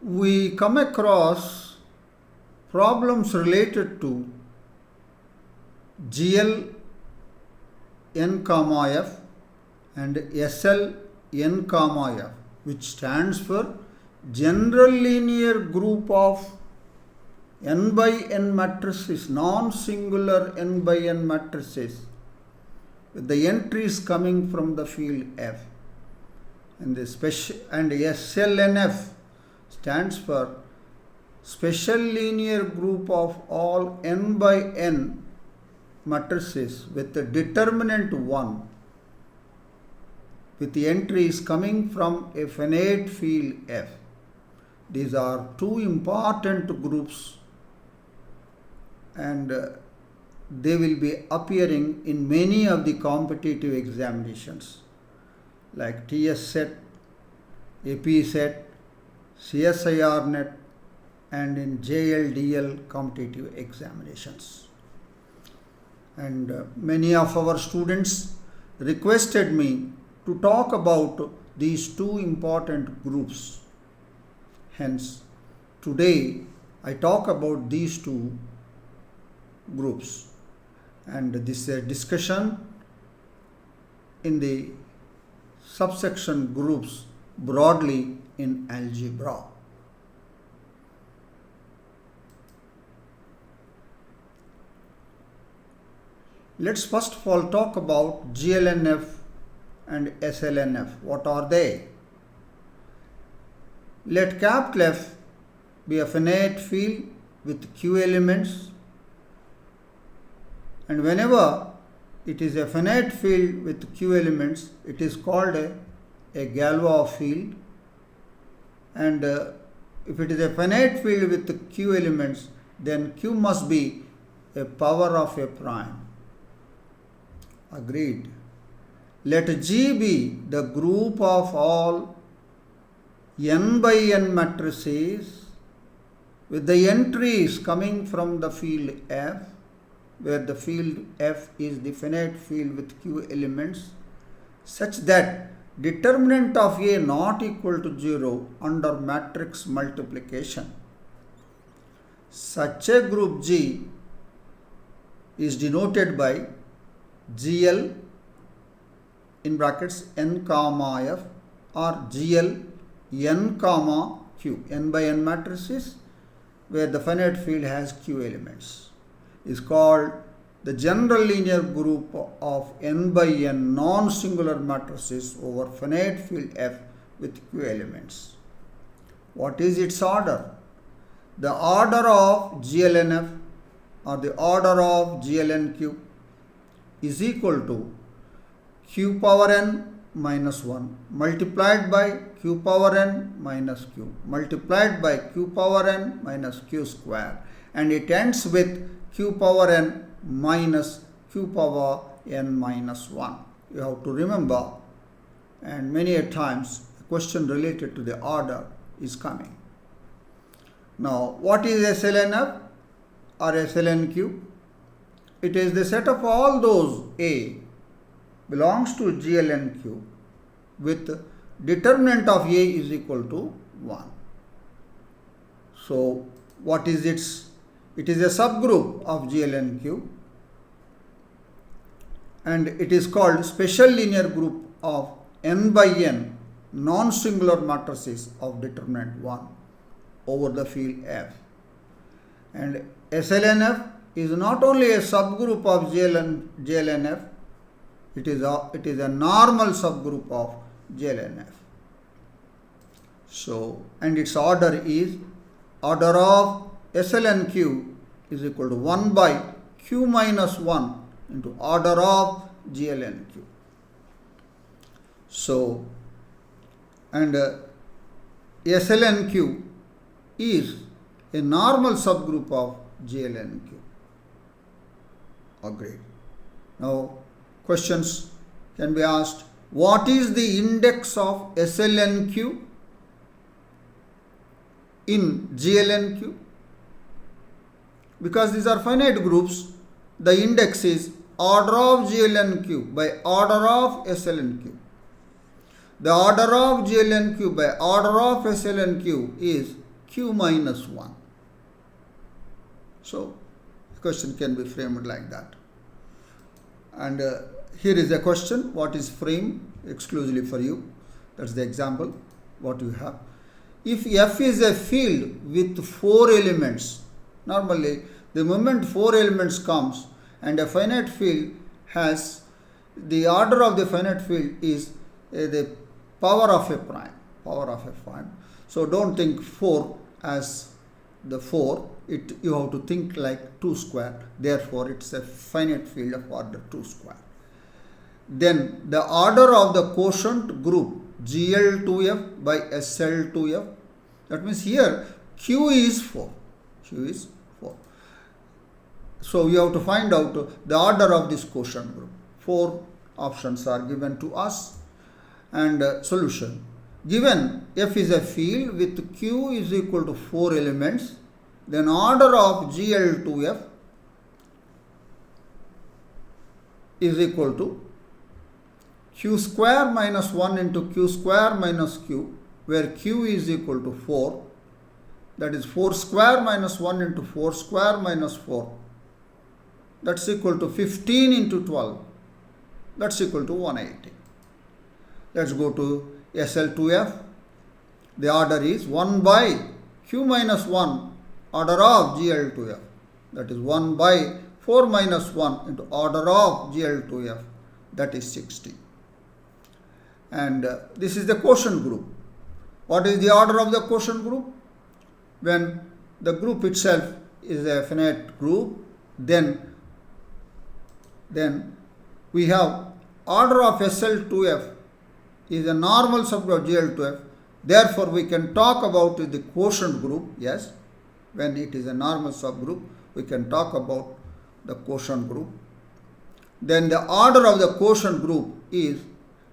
we come across problems related to GL n comma f and SL n comma f, which stands for general linear group of n by n matrices, non-singular n by n matrices, with the entries coming from the field F. And SLNF stands for special linear group of all n by n matrices with the determinant 1, with the entries coming from a finite field F. These are two important groups, and they will be appearing in many of the competitive examinations like TS SET, AP SET, CSIR NET, and in JLDL competitive examinations. And many of our students requested me to talk about these two important groups. Hence, today I talk about these two groups, and this discussion in the subsection groups broadly in algebra. Let's first of all talk about GLNF and SLNF. What are they? Let capital F be a finite field with Q elements, and whenever it is a finite field with Q elements, it is called a Galois field. And if it is a finite field with Q elements, then Q must be a power of a prime. Agreed. Let G be the group of all n by n matrices with the entries coming from the field F, where the field F is the finite field with Q elements, such that determinant of A not equal to 0 under matrix multiplication. Such a group G is denoted by GL in brackets n comma F or GL n comma Q, n by n matrices where the finite field has Q elements, is called the general linear group of n by n non-singular matrices over finite field F with Q elements. What is its order? The order of GLNF or the order of GLNQ is equal to Q power n minus 1 multiplied by Q power n minus Q multiplied by Q power n minus Q square, and it ends with Q power n minus Q power n minus 1. You have to remember, and many a times a question related to the order is coming. Now, what is SLNF or SLNQ? It is the set of all those A belongs to GLNQ with determinant of A is equal to 1. So, what is its? It is a subgroup of GLNQ, and it is called special linear group of n by n non-singular matrices of determinant 1 over the field F. And SLNF is not only a subgroup of GLNF, it is a normal subgroup of GLNF. So, and its order is order of SLNQ is equal to 1 by Q minus 1 into order of GLNQ. So, and SLNQ is a normal subgroup of GLNQ. Agreed. Now, questions can be asked. What is the index of SLNQ in GLNQ? Because these are finite groups, the index is order of GLNQ by order of SLNQ. The order of GLNQ by order of SLNQ is q minus 1. So the question can be framed like that. And here is a question, what is framed exclusively for you. That's the example what you have. If F is a field with 4 elements, normally the moment 4 elements comes and a finite field has, the order of the finite field is the power of a prime. So don't think 4 as the 4, you have to think like 2 square. Therefore, it's a finite field of order 2 square. Then the order of the quotient group GL2F by SL2F. That means here Q is 4. So you have to find out the order of this quotient group. 4 options are given to us. And solution. Given F is a field with Q is equal to 4 elements, then order of GL2F is equal to Q square minus 1 into Q square minus Q, where Q is equal to 4. That is 4 square minus 1 into 4 square minus 4. That's equal to 15 into 12. That's equal to 180. Let's go to SL2F. The order is 1 by Q minus 1 order of GL2F. That is 1 by 4 minus 1 into order of GL2F. That is 60. And this is the quotient group. What is the order of the quotient group? When the group itself is a finite group, then we have order of SL2F is a normal subgroup of GL2F. Therefore, we can talk about the quotient group. Yes, when it is a normal subgroup, we can talk about the quotient group. Then the order of the quotient group is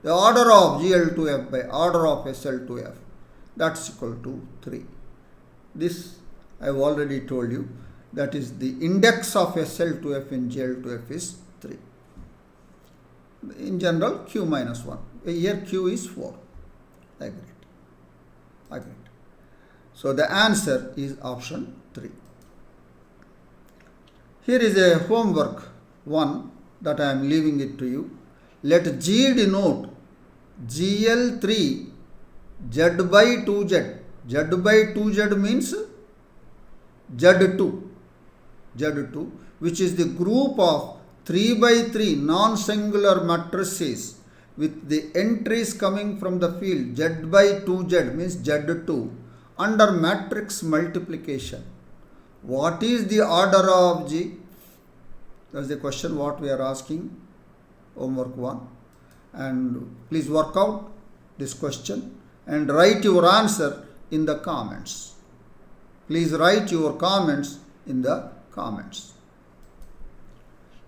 the order of GL2F by order of SL2F. That's equal to 3. This I have already told you. That is the index of SL2F in GL2F is 3. In general, Q minus 1. Here Q is 4. Agreed. So the answer is option 3. Here is a homework 1 that I am leaving it to you. Let G denote GL3 Z by 2Z. Z by 2Z means Z2, which is the group of 3 by 3 non-singular matrices with the entries coming from the field Z by 2Z means Z2 under matrix multiplication. What is the order of G? That's the question what we are asking, homework 1. And please work out this question and write your answer in the comments. Please write your comments in the comments.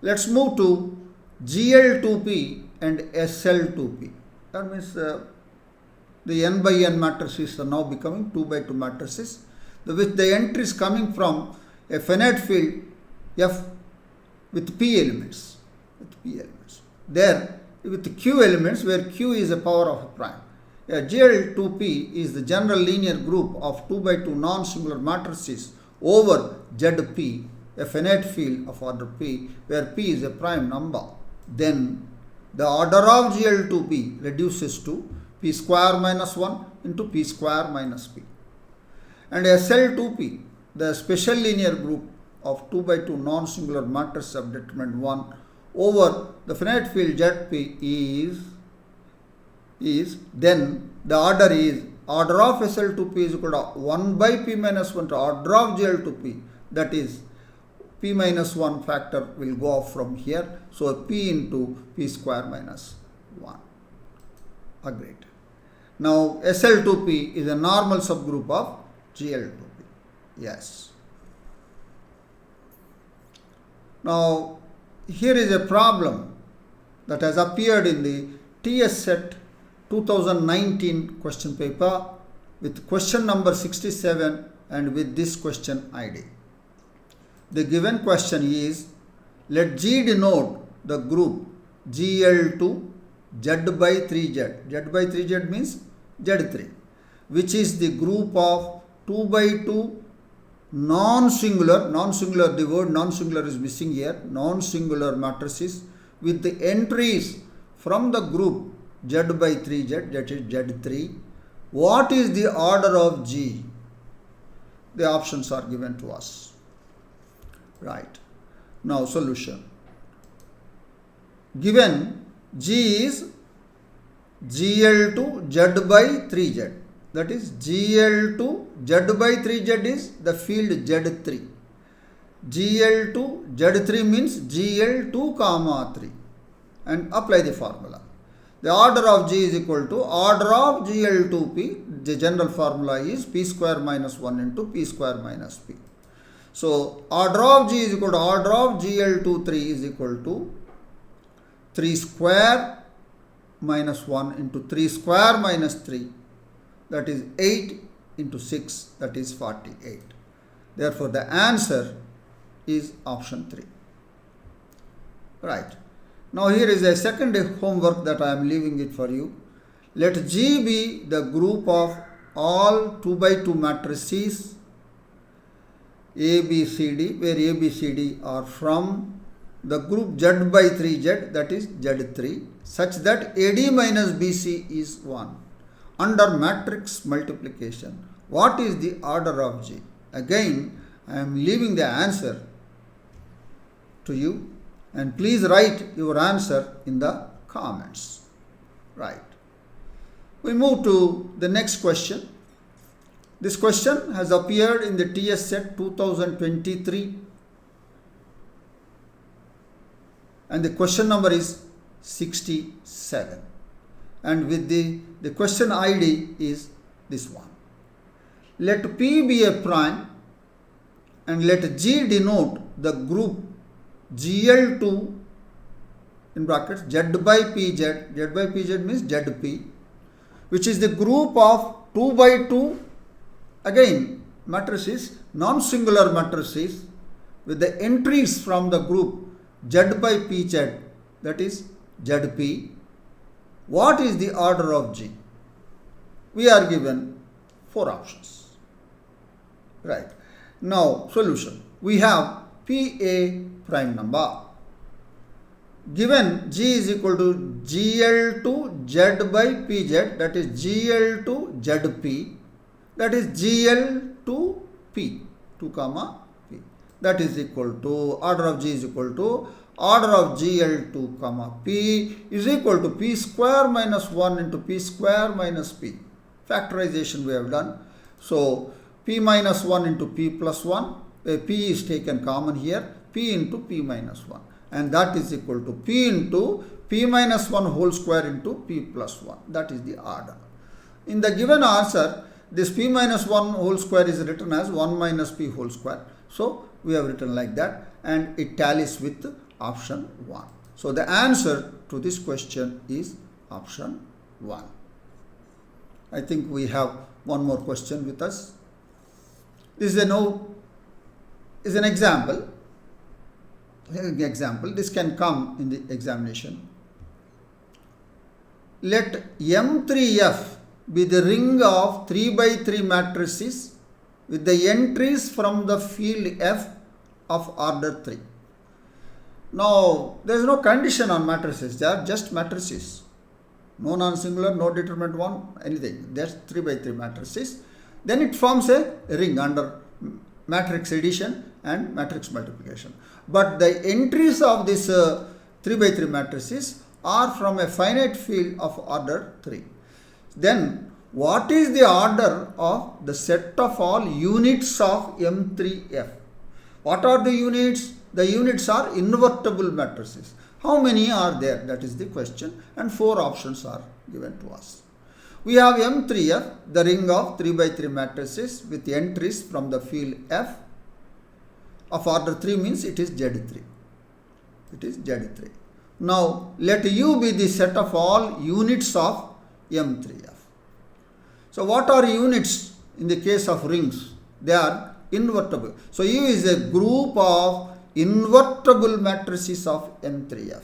Let's move to GL2P and SL2P. That means the n by n matrices are now becoming 2 by 2 matrices with the entries coming from a finite field F with P elements. There with Q elements where Q is a power of a prime. GL2P is the general linear group of 2 by 2 non-singular matrices over ZP, a finite field of order P, where P is a prime number. Then the order of GL2P reduces to P square minus 1 into P square minus P. And SL2P, the special linear group of 2 by 2 non-singular matrices of determinant 1 over the finite field ZP is then the order is order of SL2P is equal to 1 by P minus 1 to order of GL2P. That is P minus 1 factor will go off from here. So P into P square minus 1. Agreed. Now SL2P is a normal subgroup of GL2P. Yes. Now here is a problem that has appeared in the TS SET 2019 question paper with question number 67 and with this question ID. The given question is, let G denote the group GL2 Z by 3Z. Z by 3Z means Z3, which is the group of 2 by 2 non-singular, the word non-singular is missing here, non-singular matrices with the entries from the group Z by 3Z, that is Z3. What is the order of G? The options are given to us. Right. Now solution. Given G is GL to Z by 3Z. That is GL to Z by 3Z is the field Z3. GL to Z3 means GL2 comma 3. And apply the formula. The order of G is equal to order of GL2P. The general formula is P square minus 1 into P square minus P. So order of G is equal to order of GL23 is equal to 3 square minus 1 into 3 square minus 3. That is 8 into 6, that is 48. Therefore, the answer is option 3. Right. Now, here is a second homework that I am leaving it for you. Let G be the group of all 2 by 2 matrices A, B, C, D, where A, B, C, D are from the group Z by 3Z, that is Z3, such that AD minus BC is 1. Under matrix multiplication, what is the order of G? Again, I am leaving the answer to you, and please write your answer in the comments. Right. We move to the next question. This question has appeared in the TS SET 2023, and the question number is 67. And with the question ID is this one. Let P be a prime and let G denote the group GL2 in brackets Z by PZ. Z by PZ means ZP, which is the group of 2 by 2 again matrices, non-singular matrices with the entries from the group Z by PZ, that is ZP. What is the order of G? We are given 4 options. Right. Now, solution. We have P a prime number. Given G is equal to GL to Z by PZ, that is GL to ZP, that is GL to P, 2 comma P. That is equal to, order of G is equal to order of GL2 comma P is equal to P square minus 1 into P square minus P. Factorization we have done. So, P minus 1 into P plus 1, P is taken common here, P into P minus 1. And that is equal to P into P minus 1 whole square into P plus 1. That is the order. In the given answer, this P minus 1 whole square is written as 1 minus P whole square. So, we have written like that, and it tallies with option 1. So, the answer to this question is option 1. I think we have one more question with us. This is an example. This can come in the examination. Let M3F be the ring of 3 by 3 matrices with the entries from the field F of order 3. Now, there is no condition on matrices. They are just matrices. No non-singular, no determinant 1, anything. That's 3 by 3 matrices. Then it forms a ring under matrix addition and matrix multiplication. But the entries of this 3 by 3 matrices are from a finite field of order 3. Then, what is the order of the set of all units of M3F? What are the units? The units are invertible matrices. How many are there? That is the question, and 4 options are given to us. We have M3F, the ring of 3 by 3 matrices with entries from the field F of order 3 means it is Z3. It is Z3. Now, let U be the set of all units of M3F. So, what are units in the case of rings? They are invertible. So, U is a group of invertible matrices of M3F.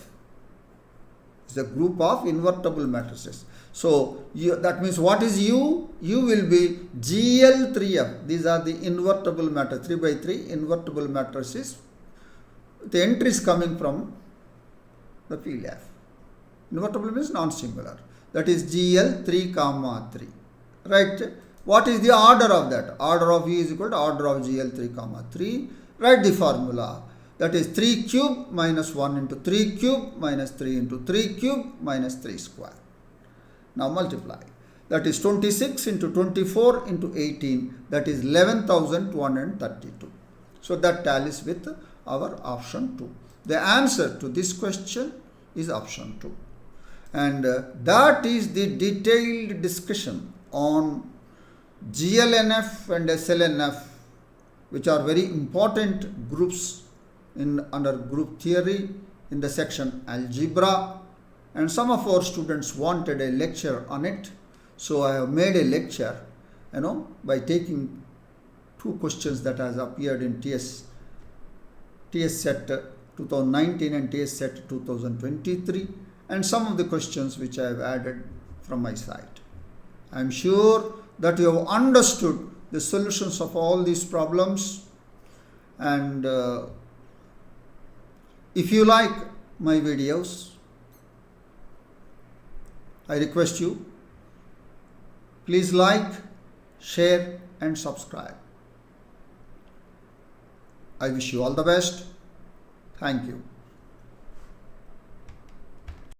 It's a group of invertible matrices. So that means what is U? U will be GL3F. These are the invertible matrix, 3 by 3 invertible matrices. The entry is coming from the field F. Invertible means non-singular. That is GL3 comma 3. Right? What is the order of that? Order of U is equal to order of GL3 comma 3. Write the formula. That is 3 cube minus 1 into 3 cube minus 3 into 3 cube minus 3 square. Now multiply. That is 26 into 24 into 18. That is 11,232. So that tallies with our option 2. The answer to this question is option 2. And that is the detailed discussion on GLNF and SLNF, which are very important groups under group theory in the section Algebra. And some of our students wanted a lecture on it. So I have made a lecture, by taking 2 questions that has appeared in TS SET 2019 and TS SET 2023, and some of the questions which I have added from my side. I am sure that you have understood the solutions of all these problems, and if you like my videos, I request you, please like, share and subscribe. I wish you all the best. Thank you.